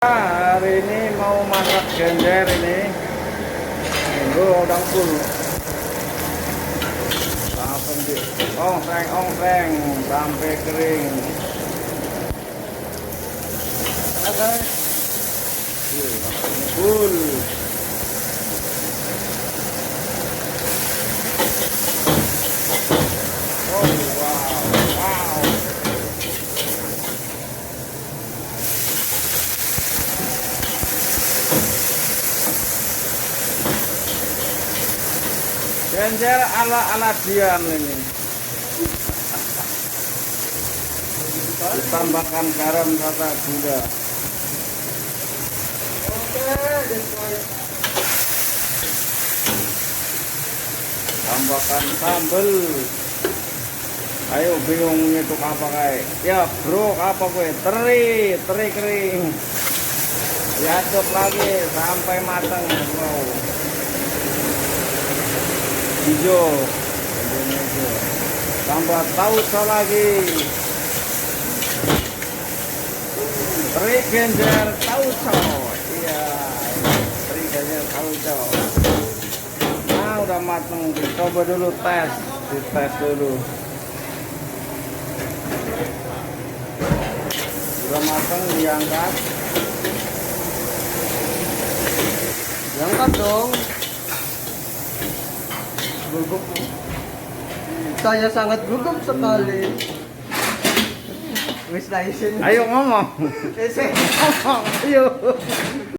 Hari ini mau masak genjer ini. Minggu udah full. Langsung di ongseng sampai kering. Ada full. Oh wow. Genjer ala Dian ini. Ditambahkan garam rata gula. Tambahkan sambal. Ayo bingung nyetuk apa kayak? Ya bro, apa gue? Teri kering. Diaduk lagi sampai matang. Wow. Hijau, tambah tauco lagi, teri genjer tauco, iya, teri genjer tauco. Nah udah mateng, dicoba dulu dites dulu. Udah mateng, diangkat dong. Gugup. Saya sangat gugup sekali. Wis Ayo ngomong. Ayo.